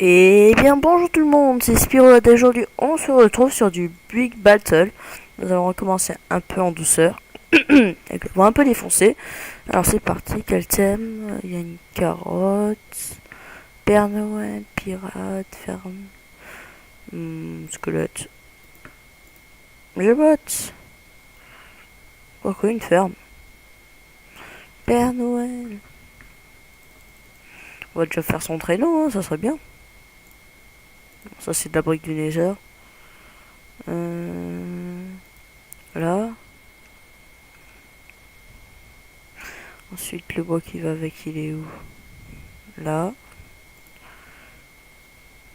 Et bien bonjour tout le monde, c'est Spiro et aujourd'hui on se retrouve sur du Big Battle. Nous allons recommencer un peu en douceur, avec le vent un peu défoncé. Alors c'est parti, quel thème? Il y a une carotte, Père Noël, pirate, ferme, squelette. Je botte. Pourquoi une ferme? Père Noël. On va déjà faire son traîneau, hein, ça serait bien. Ça c'est de la brique du Nether. Là. Ensuite le bois qui va avec il est où? Là.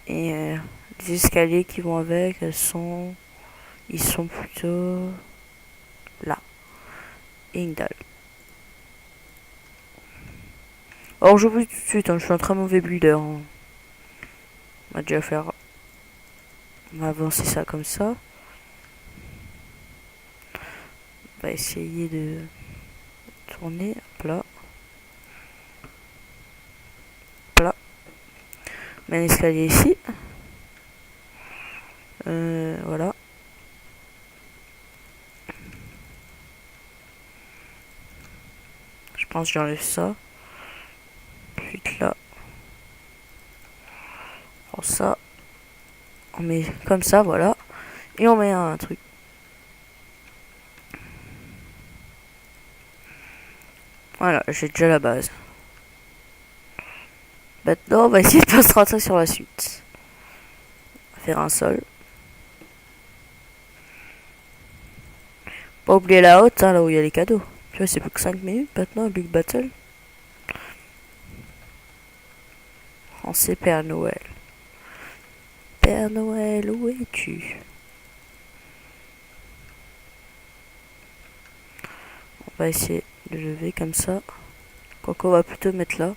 Et les escaliers qui vont avec, ils sont plutôt là. Et une dalle. Alors je vous dis tout de suite, hein, je suis un très mauvais builder. Hein. On va déjà faire, on va avancer ça comme ça. On va essayer de tourner, hop là, hop là. On met un escalier ici. Voilà. Je pense que j'enlève ça. Ensuite là, on prend ça. On met comme ça, voilà. Et on met un truc. Voilà, j'ai déjà la base. Maintenant, on va essayer de pas se rater sur la suite. On va faire un sol. Pas oublier la haute, hein, là où il y a les cadeaux. Tu vois, c'est plus que 5 minutes maintenant, Big Battle. Français Père Noël. Père Noël, où es-tu? On va essayer de lever comme ça. Quoique on va plutôt mettre là.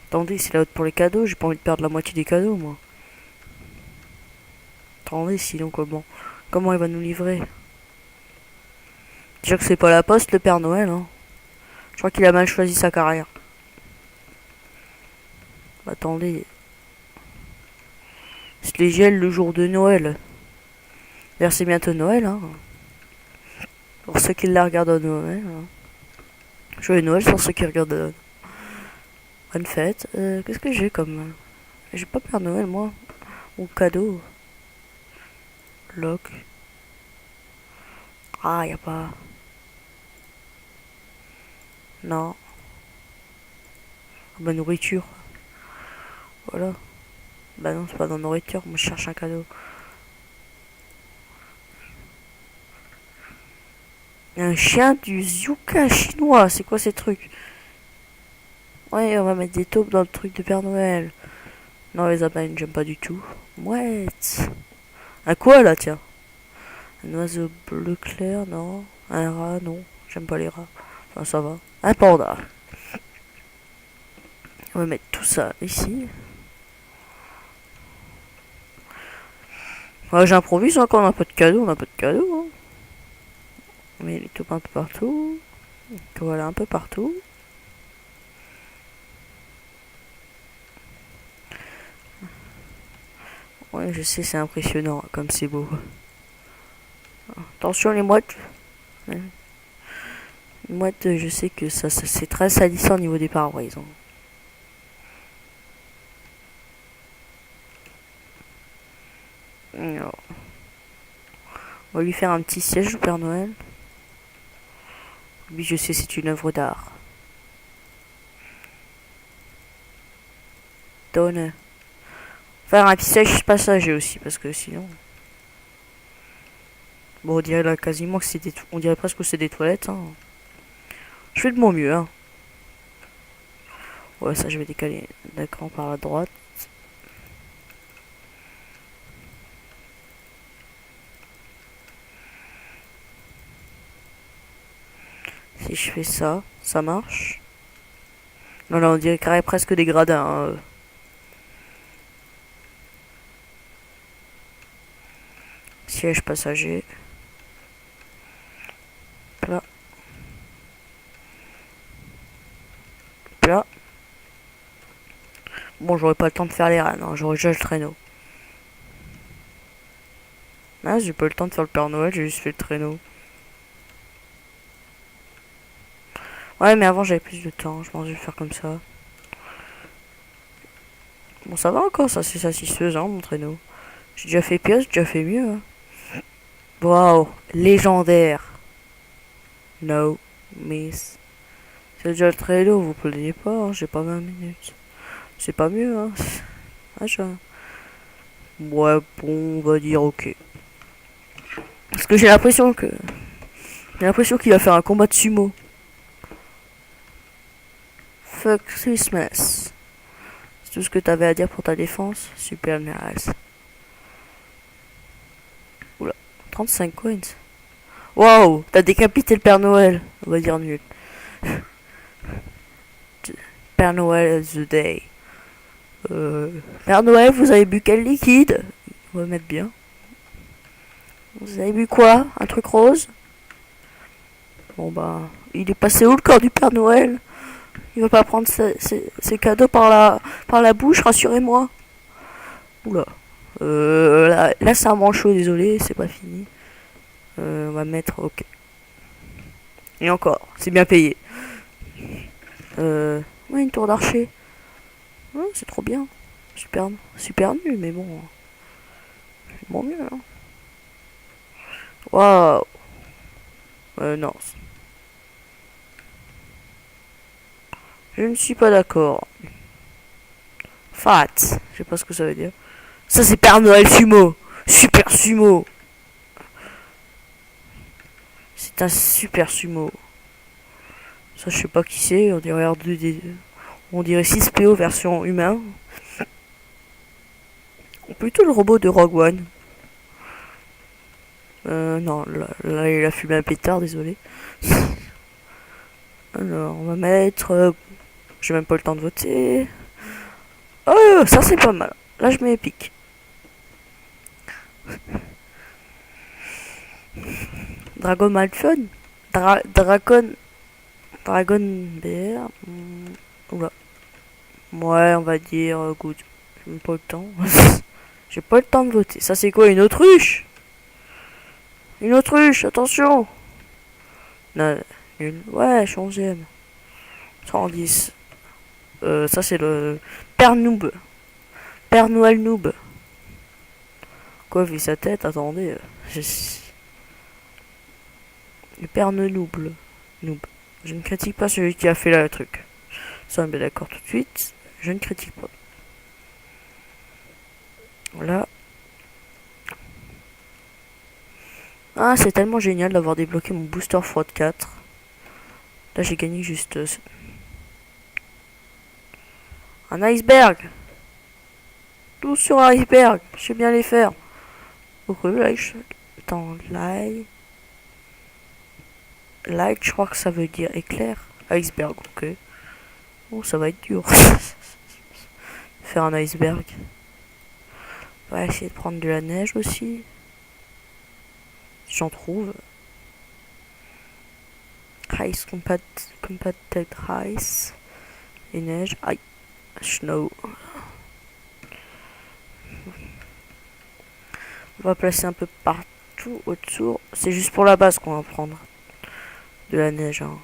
Attendez, c'est la haute pour les cadeaux. J'ai pas envie de perdre la moitié des cadeaux, moi. Attendez, sinon comment il va nous livrer? Déjà que c'est pas la poste, le Père Noël, hein. Je crois qu'il a mal choisi sa carrière. Attendez. C'est les gels le jour de Noël. D'ailleurs, c'est bientôt Noël, hein. Pour ceux qui la regardent à Noël. Hein. Joyeux Noël pour ceux qui regardent. Bonne fête. Qu'est-ce que j'ai comme. J'ai pas Père Noël, moi. Ou cadeau. Lock. Ah, y a pas. Non. Bah, nourriture. Voilà. Bah non, c'est pas dans la nourriture. Moi, je cherche un cadeau. Un chien du Zuka chinois. C'est quoi ces trucs? Ouais, on va mettre des taupes dans le truc de Père Noël. Non, les abeilles, j'aime pas du tout. Mouette. Un quoi là, tiens? Un oiseau bleu clair, non. Un rat, non. J'aime pas les rats. Enfin, ça va. Un panda. On va mettre tout ça ici. Ouais, j'improvise hein, quand on n'a pas de cadeau, on n'a pas de cadeau. Hein. On met les taupes un peu partout. Voilà, un peu partout. Ouais, je sais, c'est impressionnant, comme c'est beau. Attention les mouettes. Ouais. Les mouettes, je sais que ça c'est très salissant au niveau des pare-brise. Hein. Alors, on va lui faire un petit siège au Père Noël. Lui, je sais, c'est une œuvre d'art. Donne. Faire un petit siège passager aussi, parce que sinon. Bon, on dirait là quasiment que c'est des. On dirait presque que c'est des toilettes. Hein. Je fais de mon mieux. Hein. Ouais, ça, je vais décaler l'écran par la droite. Si je fais ça, ça marche. Non, là, on dirait carré presque des gradins. Hein. Siège passager. Là. là. Bon, j'aurais pas le temps de faire les rênes, hein. J'aurais déjà le traîneau. Ah, j'ai pas eu le temps de faire le Père Noël, j'ai juste fait le traîneau. Ouais, mais avant j'avais plus de temps, je pense que je vais faire comme ça. Bon, ça va encore, ça, c'est satisfaisant, mon traîneau. J'ai déjà fait pire, j'ai déjà fait mieux. Hein. Wow, légendaire. No, miss. C'est déjà le traîneau, vous plaignez pas, hein, j'ai pas 20 minutes. C'est pas mieux, hein. Ah, ouais, bon, on va dire ok. Parce que j'ai l'impression que... J'ai l'impression qu'il va faire un combat de sumo. Fuck Christmas. C'est tout ce que t'avais à dire pour ta défense. Super nice. Oula, 35 coins. Wow, t'as décapité le Père Noël. On va dire nul. Père Noël the day. Père Noël, vous avez bu quel liquide? On va mettre bien. Vous avez bu quoi? Un truc rose? Bon bah, il est passé où le corps du Père Noël? Il va pas prendre ses cadeaux par la bouche, rassurez-moi. Oula. Là c'est un manchot, désolé, c'est pas fini. On va mettre ok. Et encore, c'est bien payé. Ouais, une tour d'archer. Ouais, c'est trop bien. Super, super nul, mais bon. Bon mieux, hein. Waouh. Non. Je ne suis pas d'accord. Fat. Je sais pas ce que ça veut dire. Ça, c'est Père Noël sumo. Super sumo. C'est un super sumo. Ça, je sais pas qui c'est. On dirait R2D. On dirait 6PO version humain. Ou plutôt le robot de Rogue One. Non, là, il a fumé un pétard, désolé. Alors, on va mettre... j'ai même pas le temps de voter. Oh, ça c'est pas mal. Là, je mets épique. Dragon Malphone. Dragon BR. Oula. Ouais, on va dire good. J'ai pas le temps. J'ai pas le temps de voter. Ça c'est quoi, une autruche? Une autruche, attention. Non, nul. Ouais, 11ème. 110. Ça c'est le Père Noob. Père Noël Noob. Quoi, vu sa tête, attendez. Le Père Noob. Noob. Je ne critique pas celui qui a fait le truc. Ça, on est bien d'accord tout de suite. Je ne critique pas. Voilà. Ah, c'est tellement génial d'avoir débloqué mon booster x4. Là, j'ai gagné juste... un iceberg. Tout sur un iceberg. Je sais bien les faire. Attends, light. Light, je crois que ça veut dire éclair. Iceberg, ok. Oh, ça va être dur. Faire un iceberg. On va essayer de prendre de la neige aussi. Si j'en trouve. Ice compacted ice. Et neige. Aïe. Snow. On va placer un peu partout autour. C'est juste pour la base qu'on va prendre. De la neige. Hein.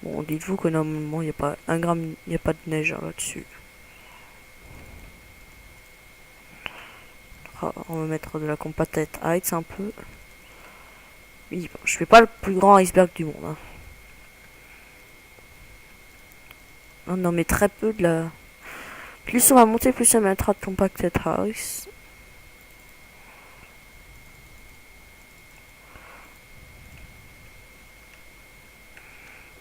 Bon, dites-vous que normalement, il n'y a pas un gramme, il n'y a pas de neige hein, là-dessus. Ah, on va mettre de la compacted ice un peu. Oui, bon, je fais pas le plus grand iceberg du monde. Hein. On en met très peu de la... Plus on va monter, plus ça mettra de compacted ice.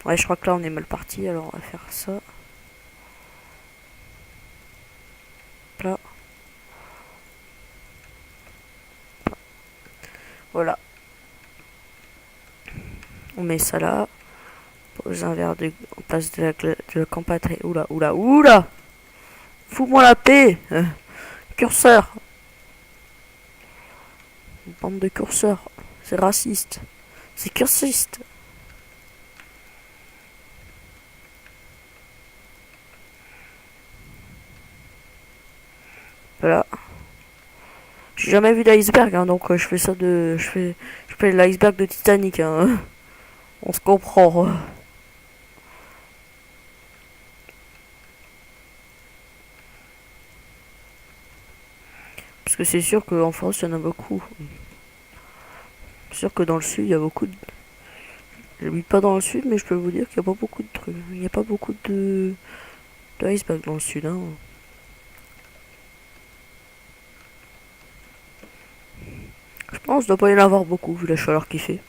Ouais, je crois que là on est mal parti, alors on va faire ça. Là. Voilà. On met ça là. Pose un verre de... On passe de la compacted... Oula, oula, oula. Fous-moi la paix. Curseur. Une bande de curseurs. C'est raciste. C'est cursiste. Voilà. J'ai jamais vu d'iceberg, hein, donc je fais ça de... Je fais l'iceberg de Titanic, hein. On se comprend. Parce que c'est sûr qu'en France, il y en a beaucoup. C'est sûr que dans le sud, il y a beaucoup de... J'habite pas dans le sud, mais je peux vous dire qu'il n'y a pas beaucoup de trucs. Il n'y a pas beaucoup de iceberg dans le sud, hein. Je pense qu'il doit pas y en avoir beaucoup, vu la chaleur qu'il fait.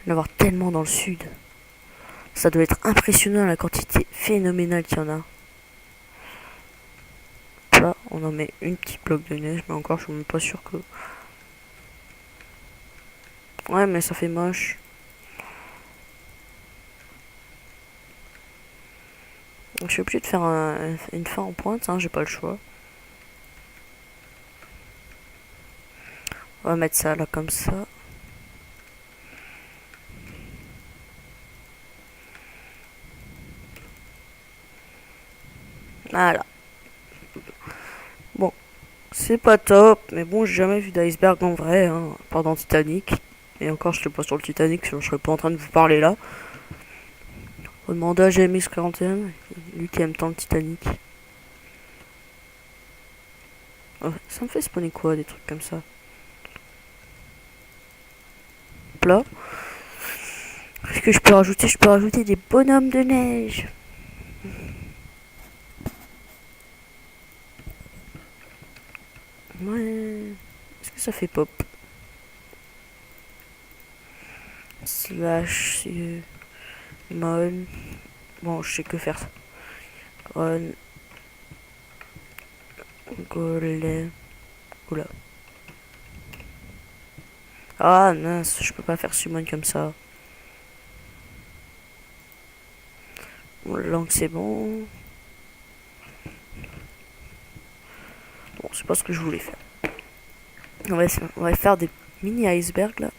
Il y en avoir tellement dans le sud. Ça doit être impressionnant la quantité phénoménale qu'il y en a. Là, on en met une petite bloc de neige, mais encore, je suis même pas sûr que... Ouais, mais ça fait moche. Je suis obligé de faire une fin en pointe, hein, j'ai pas le choix. On va mettre ça là comme ça. Voilà. Bon, c'est pas top, mais bon, j'ai jamais vu d'iceberg en vrai, hein, pendant Titanic. Et encore, je sais pas sur le Titanic, sinon je serais pas en train de vous parler là. On demande à GMX41, lui qui aime tant le Titanic. Oh, ça me fait spawner quoi, des trucs comme ça. Là. Qu'est-ce que je peux rajouter? Je peux rajouter des bonhommes de neige. Ouais. Est-ce que ça fait pop? Slash mon. Bon, je sais que faire ça. On. Golem. Oula. Ah mince, je peux pas faire summon comme ça. Bon, langue c'est bon. Bon, c'est pas ce que je voulais faire. On va faire des mini icebergs là.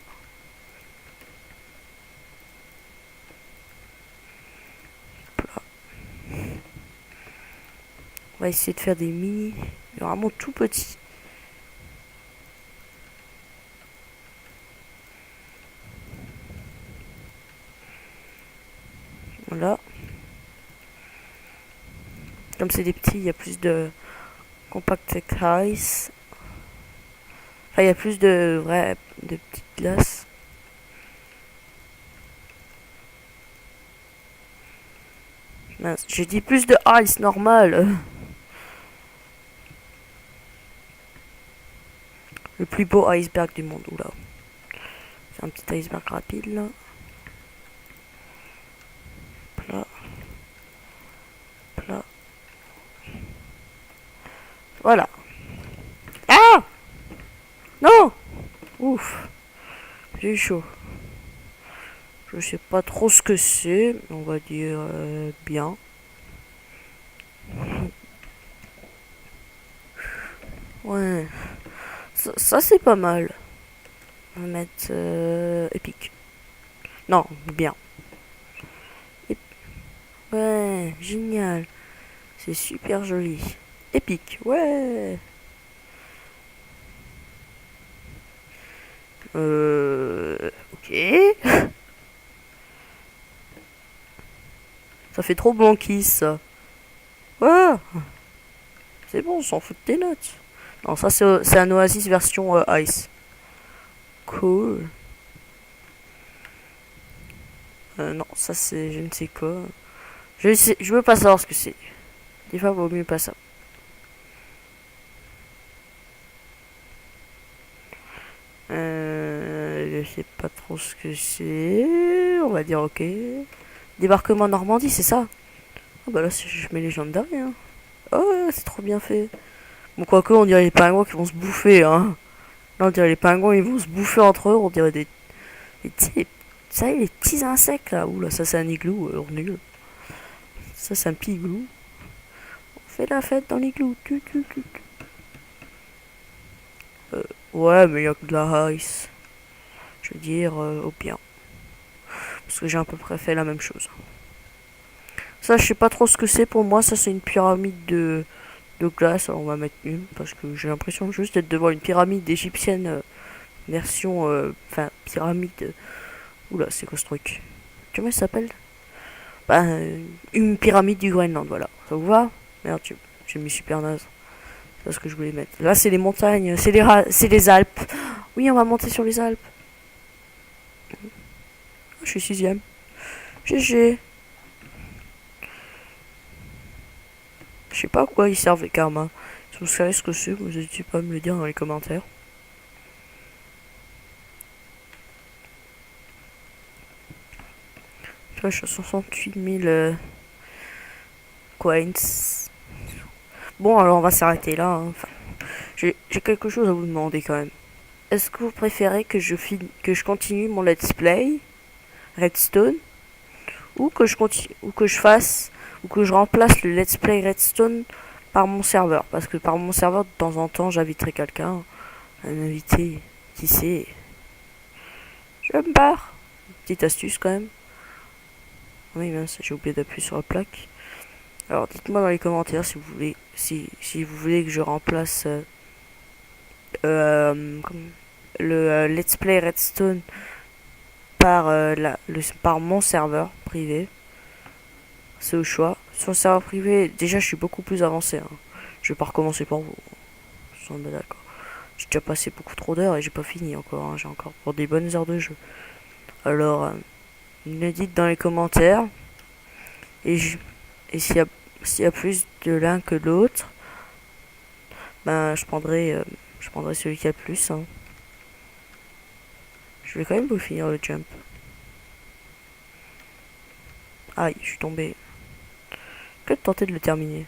On va essayer de faire des mini, vraiment tout petits. Voilà. Comme c'est des petits, il y a plus de compact ice. Enfin, il y a plus de de petites glaces. Mince, j'ai dit plus de ice normal. Le plus beau iceberg du monde, oula. C'est un petit iceberg rapide là. Plat. Plat. Voilà. Ah! Non! Ouf. J'ai eu chaud. Je sais pas trop ce que c'est, mais on va dire bien. Ouais. Ça c'est pas mal. On va mettre épique. Non, bien. Ouais, génial. C'est super joli. Épique, ouais. Ok. Ça fait trop blanquise ça. Ouais. C'est bon, on s'en fout de tes notes. Non, ça c'est un Oasis version Ice. Cool. Non, ça c'est je ne sais quoi. Je veux pas savoir ce que c'est. Des fois, vaut mieux pas ça. Je sais pas trop ce que c'est. On va dire ok. Débarquement Normandie, c'est ça? Ah bah là, je mets légendaire, hein. Oh, ouais, c'est trop bien fait. Bon, quoique, on dirait les pingouins qui vont se bouffer, hein. Là, on dirait les pingouins, ils vont se bouffer entre eux. On dirait ça y est, les petits insectes, là. Ouh, là, ça, c'est un igloo, nul. Ça, c'est un petit igloo. On fait la fête dans l'igloo. Ouais, mais il y a que de la ice. Je veux dire, au bien. Parce que j'ai à peu près fait la même chose. Ça, je sais pas trop ce que c'est pour moi. Ça, c'est une pyramide de glace. Alors, on va mettre une parce que j'ai l'impression juste d'être devant une pyramide égyptienne version. Enfin, pyramide. Oula, c'est quoi ce truc? Comment ça s'appelle? Bah, une pyramide du Groenland, voilà. Ça vous va? Merde, j'ai mis super naze. C'est ce que je voulais mettre. Là, c'est les montagnes, c'est les Alpes. Oui, on va monter sur les Alpes. Je suis sixième. GG. Je sais pas à quoi ils servent les karmas. Si vous savez ce que c'est, vous n'hésitez pas à me le dire dans les commentaires. Là, je suis à 68 000 coins. Bon, alors on va s'arrêter là. Hein. Enfin, j'ai quelque chose à vous demander quand même. Est-ce que vous préférez que je continue mon let's play Redstone ou que je continue ou que je fasse ou que je remplace le let's play Redstone par mon serveur? Parce que par mon serveur, de temps en temps, j'inviterai quelqu'un, un invité, qui sait. Je me barre. Petite astuce quand même. Oui, mince, j'ai oublié d'appuyer sur la plaque. Alors, dites-moi dans les commentaires si vous voulez, si vous voulez que je remplace euh, le Let's Play Redstone par, par mon serveur privé. C'est au choix. Sur le serveur privé, déjà, je suis beaucoup plus avancé. Hein. Je vais pas recommencer pour vous. On est d'accord. J'ai déjà passé beaucoup trop d'heures et j'ai pas fini encore. Hein. J'ai encore pour des bonnes heures de jeu. Alors, me dites dans les commentaires. Et, et s'il y a plus de l'un que de l'autre, ben je prendrai celui qui a le plus. Hein. Je vais quand même vous finir le jump. Aïe, je suis tombé. Que de tenter de le terminer.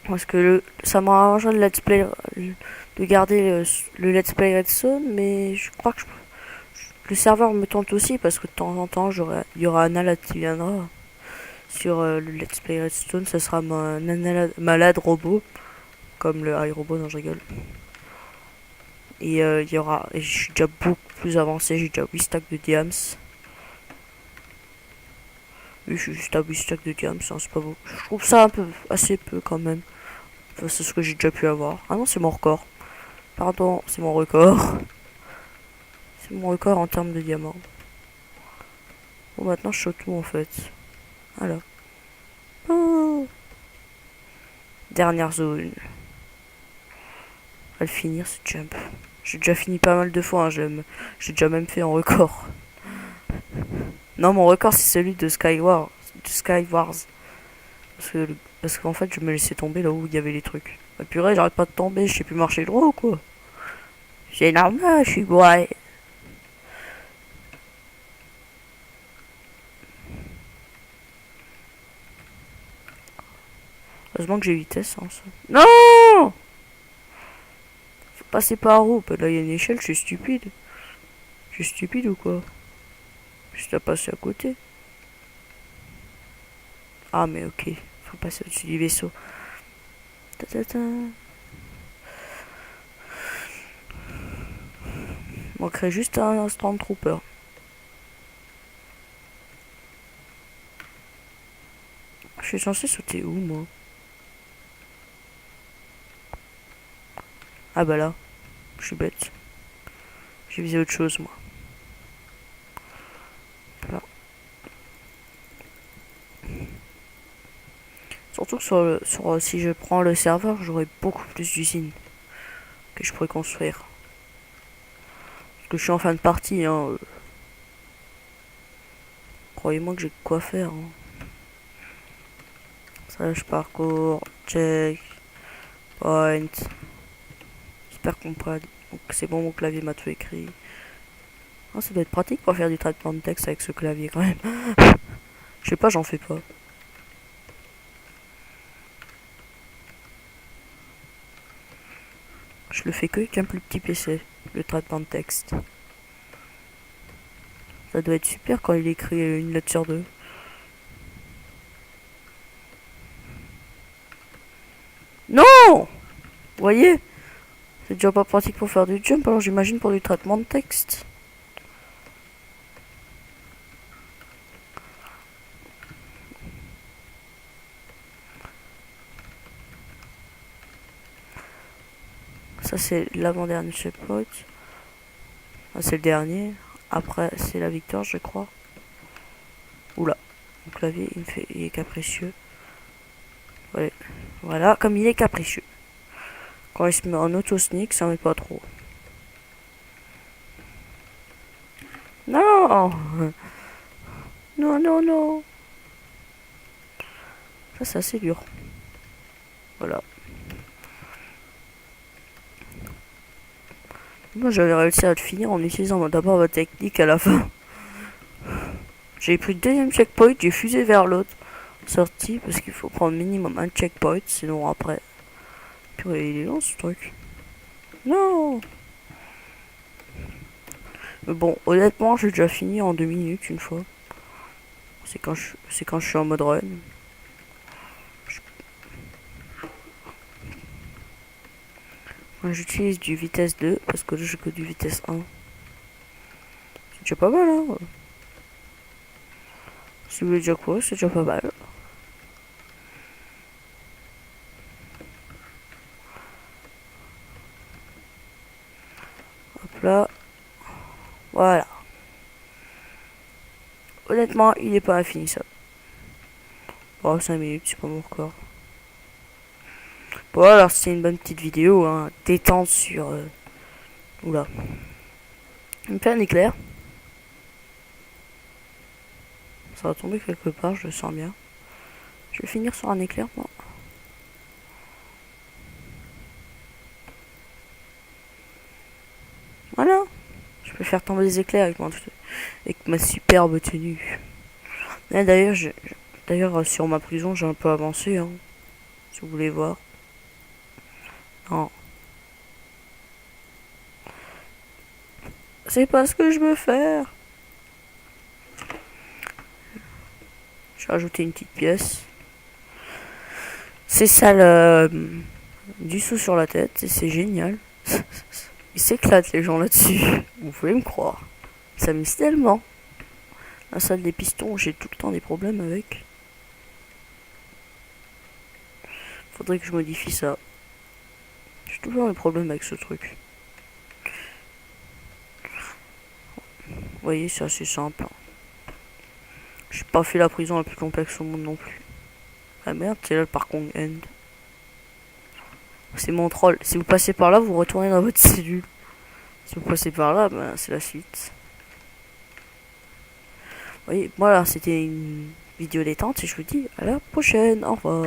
Parce que ça m'arrangerait de let's play de garder le let's play Redstone, mais je crois que le serveur me tente aussi parce que de temps en temps il y aura un malade qui viendra sur le let's play Redstone. Ça sera un malade robot comme le iRobot, non je rigole. Et il y aura, et je suis déjà beaucoup plus avancé, j'ai déjà 8 stacks de diams. Oui, je suis juste à 8 stacks de diams, hein, c'est pas beaucoup. Je trouve ça un peu, assez peu quand même. Enfin, c'est ce que j'ai déjà pu avoir. Ah non, c'est mon record. Pardon, c'est mon record. C'est mon record en termes de diamants. Bon, maintenant je saute tout en fait. Voilà. Oh. Dernière zone. On va le finir ce jump. J'ai déjà fini pas mal de fois, hein, j'ai déjà même fait un record. Non, mon record c'est celui de Skywars. Parce qu'en fait, je me laissais tomber là où il y avait les trucs. Bah, purée, j'arrête pas de tomber, je sais plus marcher droit ou quoi. C'est normal, je suis ouais. Heureusement que j'ai vitesse. Hein, ça. Non! Faut passer par où? Bah, là, il y a une échelle, je suis stupide. Je suis stupide ou quoi? Juste à passer à côté. Ah, mais ok. Faut passer au-dessus du vaisseau. Ta -ta -ta. Manquerait juste un Stormtrooper. Je suis censé sauter où, moi? Ah bah là. Je suis bête. J'ai visé autre chose, moi. Là. Surtout que si je prends le serveur, j'aurai beaucoup plus d'usines que je pourrais construire. Parce que je suis en fin de partie, hein. Croyez-moi que j'ai quoi faire. Hein. Slash parcours, check, point. J'espère qu'on peut. Donc c'est bon, mon clavier m'a tout écrit. Oh, ça doit être pratique pour faire du traitement de texte avec ce clavier quand même. Je sais pas, j'en fais pas. Je le fais que avec un plus petit PC, le traitement de texte. Ça doit être super quand il écrit une lettre sur deux. Non! Vous voyez? C'est déjà pas pratique pour faire du jump, alors j'imagine pour du traitement de texte. Ça c'est l'avant-dernier checkpoint. Ah, c'est le dernier. Après c'est la victoire je crois. Oula. Mon clavier il est capricieux. Ouais. Voilà, comme il est capricieux. Quand il se met en auto-sneak, ça met pas trop. Non. Non, non, non. Ça c'est assez dur. Voilà. Moi j'avais réussi à le finir en utilisant d'abord ma technique à la fin. J'ai pris le deuxième checkpoint, j'ai fusé vers l'autre sortie parce qu'il faut prendre minimum un checkpoint, sinon après. Purée, il est long ce truc. Non. Mais bon, honnêtement, j'ai déjà fini en 2 minutes une fois. C'est quand je suis en mode run. Moi, j'utilise du vitesse 2 parce que là, j'ai que du vitesse 1. C'est déjà pas mal, hein. Si vous voulez déjà quoi, c'est déjà pas mal. Hop là. Voilà. Honnêtement, il est pas infini ça. Oh, 5 minutes, c'est pas mon record. Bon, alors c'est une bonne petite vidéo, hein. Détente sur. Oula. Il me fait un éclair. Ça va tomber quelque part, je le sens bien. Je vais finir sur un éclair, moi. Voilà. Je peux faire tomber des éclairs avec ma superbe tenue. D'ailleurs, sur ma prison, j'ai un peu avancé, hein. Si vous voulez voir. Non. C'est pas ce que je veux faire. J'ai rajouté une petite pièce. C'est ça du saut sur la tête et c'est génial. Ils s'éclatent les gens là-dessus. Vous pouvez me croire. Ça m'amuse tellement. La salle des pistons, j'ai tout le temps des problèmes avec. Faudrait que je modifie ça. J'ai toujours des problèmes avec ce truc. Vous voyez, c'est assez simple. J'ai pas fait la prison la plus complexe au monde non plus. Ah merde, c'est là le parcours end. C'est mon troll. Si vous passez par là, vous retournez dans votre cellule. Si vous passez par là, ben c'est la suite. Vous voyez, voilà, c'était une vidéo détente et je vous dis à la prochaine. Au revoir.